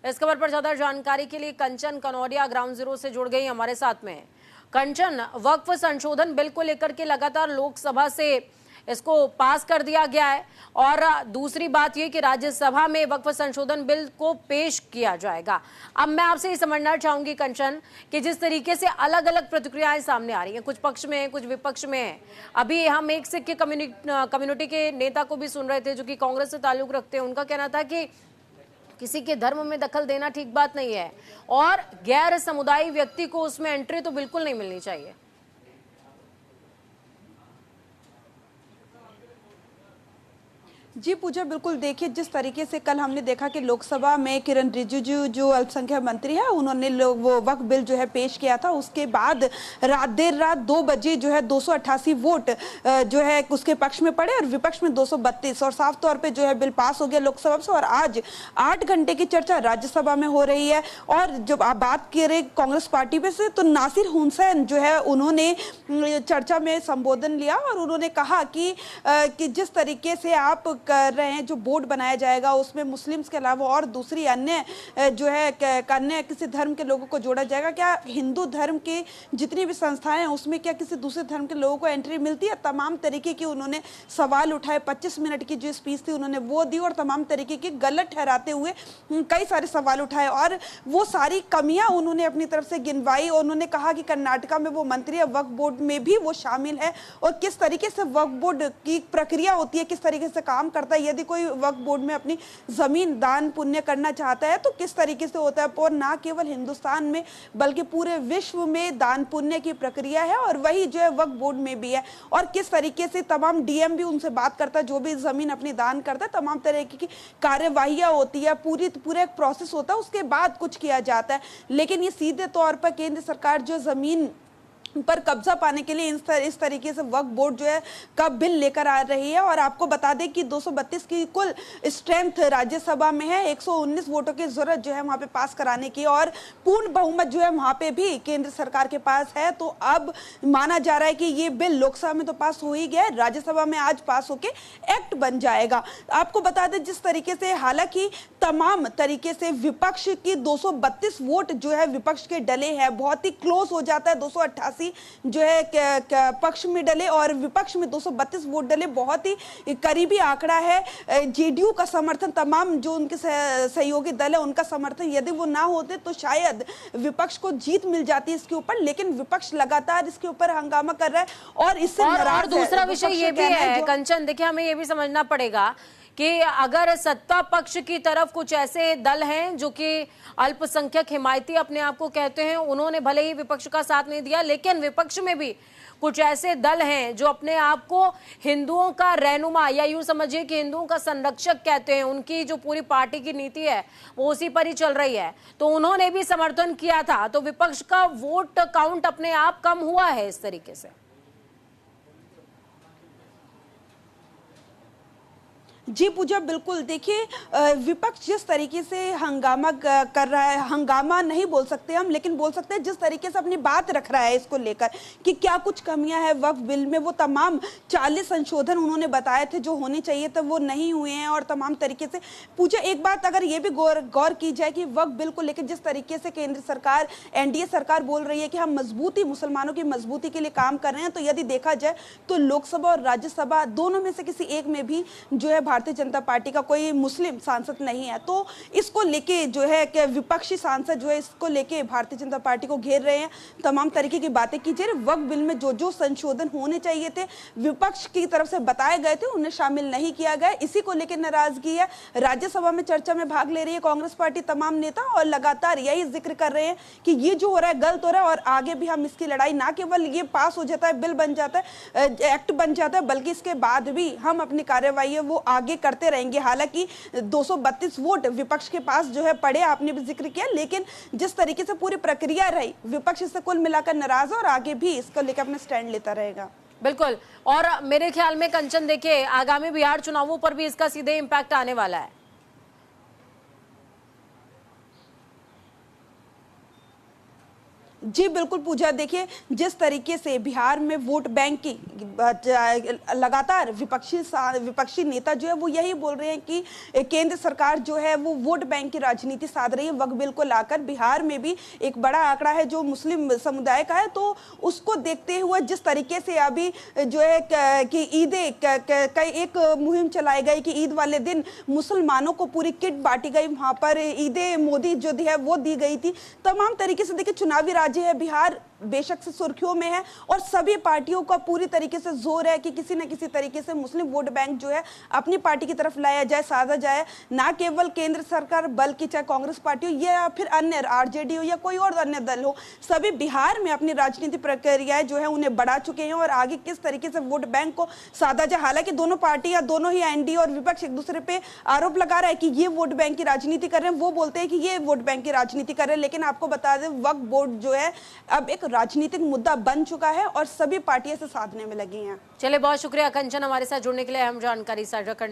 इस खबर पर ज्यादा जानकारी के लिए कंचन कनौरिया ग्राउंड जीरो से जुड़ गई हमारे साथ में। कंचन, वक्फ संशोधन बिल को लेकर के लगातार लोकसभा से इसको पास कर दिया गया है और दूसरी बात यह कि राज्यसभा में वक्फ संशोधन बिल को पेश किया जाएगा। अब मैं आपसे ये समझना चाहूंगी कंचन कि जिस तरीके से अलग अलग प्रतिक्रियाएं सामने आ रही हैं, कुछ पक्ष में है, कुछ विपक्ष में है। अभी हम एक सिख के कम्युनिटी के नेता को भी सुन रहे थे जो कि कांग्रेस से ताल्लुक रखते हैं। उनका कहना था कि किसी के धर्म में दखल देना ठीक बात नहीं है और गैर समुदायी व्यक्ति को उसमें एंट्री तो बिल्कुल नहीं मिलनी चाहिए। जी पूजा, बिल्कुल देखिए, जिस तरीके से कल हमने देखा कि लोकसभा में किरण रिजिजू जो अल्पसंख्यक मंत्री है उन्होंने वो वक्फ बिल जो है पेश किया था। उसके बाद देर रात 2 बजे जो है 288 वोट जो है उसके पक्ष में पड़े और विपक्ष में 232 और साफ तौर पे जो है बिल पास हो गया लोकसभा से। और आज 8 घंटे की चर्चा राज्यसभा में हो रही है। और जब आप बात करें कांग्रेस पार्टी पे से तो नासिर हुसैन जो है उन्होंने चर्चा में संबोधन लिया और उन्होंने कहा कि जिस तरीके से आप कर रहे हैं, जो बोर्ड बनाया जाएगा उसमें मुस्लिम्स के अलावा और दूसरी अन्य जो है अन्य किसी धर्म के लोगों को जोड़ा जाएगा। क्या हिंदू धर्म के जितनी भी संस्थाएं हैं उसमें क्या किसी दूसरे धर्म के लोगों को एंट्री मिलती है? तमाम तरीके की उन्होंने सवाल उठाए। 25 मिनट की जो स्पीच थी उन्होंने वो दी और तमाम तरीके की गलत ठहराते हुए कई सारे सवाल उठाए और वो सारी कमियां उन्होंने अपनी तरफ से गिनवाई। और उन्होंने कहा कि कर्नाटका में वो मंत्री है, वक्फ बोर्ड में भी वो शामिल है और किस तरीके से वक्फ बोर्ड की प्रक्रिया होती है, किस तरीके से काम करता है। यदि कोई वक्फ बोर्ड में अपनी जमीन दान पुण्य करना चाहता है तो किस तरीके से होता है। और ना केवल हिंदुस्तान में बल्कि पूरे विश्व में दान पुण्य की प्रक्रिया है और वही जो है वक्फ बोर्ड में भी है। और किस तरीके से तमाम डीएम भी उनसे बात करता है, जो भी जमीन अपनी दान करता है, तमाम तरह की कार्यवाहियां होती है, पूरा एक प्रोसेस होता है, उसके बाद कुछ किया जाता है। लेकिन ये सीधे तौर पर केंद्र सरकार जो जमीन पर कब्जा पाने के लिए इस तरीके से वक्फ बोर्ड जो है का बिल लेकर आ रही है। और आपको बता दें कि 232 की कुल स्ट्रेंथ राज्यसभा में है, 119 वोटों की जरूरत जो है वहां पे पास कराने की और पूर्ण बहुमत जो है वहां पे भी केंद्र सरकार के पास है। तो अब माना जा रहा है कि ये बिल लोकसभा में तो पास हो ही गया है, राज्यसभा में आज पास होके एक्ट बन जाएगा। आपको बता दें जिस तरीके से हालांकि तमाम तरीके से विपक्ष की 232 वोट जो है विपक्ष के डले हैं, बहुत ही क्लोज हो जाता है। 288 जो है पक्ष में डले और विपक्ष में 232 वोट डले, बहुत ही करीबी आंकड़ा है। जेडीयू का समर्थन, तमाम जो उनके सहयोगी दल है उनका समर्थन यदि वो ना होते तो शायद विपक्ष को जीत मिल जाती इसके ऊपर। लेकिन विपक्ष लगातार इसके ऊपर हंगामा कर रहा है और इससे नाराज है। दूसरा विषय ये भी है कंचन, देखिए हमें ये भी समझना पड़ेगा कि अगर सत्ता पक्ष की तरफ कुछ ऐसे दल हैं जो कि अल्पसंख्यक हिमायती अपने आप को कहते हैं, उन्होंने भले ही विपक्ष का साथ नहीं दिया, लेकिन विपक्ष में भी कुछ ऐसे दल हैं जो अपने आप को हिंदुओं का रहनुमा या यूं समझिए कि हिंदुओं का संरक्षक कहते हैं। उनकी जो पूरी पार्टी की नीति है वो उसी पर ही चल रही है, तो उन्होंने भी समर्थन किया था। तो विपक्ष का वोट काउंट अपने आप कम हुआ है इस तरीके से। जी पूजा, बिल्कुल देखिए, विपक्ष जिस तरीके से हंगामा कर रहा है, हंगामा नहीं बोल सकते हम, लेकिन बोल सकते हैं जिस तरीके से अपनी बात रख रहा है इसको लेकर कि क्या कुछ कमियां हैं वक्फ बिल में, वो तमाम 40 संशोधन उन्होंने बताए थे जो होने चाहिए थे वो नहीं हुए हैं। और तमाम तरीके से पूजा, एक बात अगर ये भी गौर की जाए कि वक्फ बिल को लेकर जिस तरीके से केंद्र सरकार, एनडीए सरकार बोल रही है कि हम मुसलमानों की मजबूती के लिए काम कर रहे हैं, तो यदि देखा जाए तो लोकसभा और राज्यसभा दोनों में से किसी एक में भी जो है भारतीय जनता पार्टी का कोई मुस्लिम सांसद नहीं है। तो इसको लेके जो है कि विपक्षी सांसद जो है इसको लेके भारतीय जनता पार्टी को घेर रहे हैं, तमाम तरीके की बातें की जा रही। वक्फ बिल में जो जो संशोधन होने चाहिए थे विपक्ष की तरफ से बताए गए थे उन्हें शामिल नहीं किया गया, इसी को लेकर नाराजगी है। राज्यसभा में चर्चा में भाग ले रही है कांग्रेस पार्टी, तमाम नेता, और लगातार यही जिक्र कर रहे हैं कि ये जो हो रहा है गलत हो रहा है और आगे भी हम इसकी लड़ाई, ना केवल ये पास हो जाता है, बिल बन जाता है, एक्ट बन जाता है, बल्कि इसके बाद भी हम अपनी कार्यवाही वो आगे करते रहेंगे। हालांकि 232 वोट विपक्ष के पास जो है पड़े, आपने भी जिक्र किया, लेकिन जिस तरीके से पूरी प्रक्रिया रही विपक्ष इससे कुल मिलाकर नाराज है और आगे भी इसको लेकर अपना स्टैंड लेता रहेगा। बिल्कुल, और मेरे ख्याल में कंचन देखिए आगामी बिहार चुनावों पर भी इसका सीधे इम्पैक्ट आने वाला है। जी बिल्कुल पूजा, देखिए जिस तरीके से बिहार में वोट बैंक की लगातार विपक्षी नेता जो है वो यही बोल रहे हैं कि केंद्र सरकार जो है वो वोट बैंक की राजनीति साध रही है वक्फ बिल को लाकर। बिहार में भी एक बड़ा आंकड़ा है जो मुस्लिम समुदाय का है, तो उसको देखते हुए जिस तरीके से अभी जो है कि एक मुहिम चलाई गई कि ईद वाले दिन मुसलमानों को पूरी किट बांटी गई, वहां पर ईदे मोदी जो है वो दी गई थी। तमाम तरीके से देखिए चुनावी राज्य है बिहार, बेशक से सुर्खियों में है और सभी पार्टियों का पूरी तरीके से जोर है कि किसी न किसी तरीके से मुस्लिम वोट बैंक जो है अपनी पार्टी की तरफ लाया जाए, साधा जाए। ना केवल केंद्र सरकार बल्कि चाहे कांग्रेस पार्टी हो या फिर अन्य आरजेडी हो या कोई और अन्य दल हो, सभी बिहार में अपनी राजनीति प्रक्रियाएं जो है उन्हें बढ़ा चुके हैं और आगे किस तरीके से वोट बैंक को साधा जाए। हालांकि दोनों पार्टियां, दोनों ही एनडीए और विपक्ष एक दूसरे पे आरोप लगा रहा है कि ये वोट बैंक की राजनीति कर रहे हैं, वो बोलते हैं कि ये वोट बैंक की राजनीति कर रहे हैं। लेकिन आपको बता दें वक्फ बोर्ड जो है अब एक राजनीतिक मुद्दा बन चुका है और सभी पार्टियां इसे साधने में लगी हैं। चलिए, बहुत शुक्रिया कंचन हमारे साथ जुड़ने के लिए, अहम जानकारी साझा करने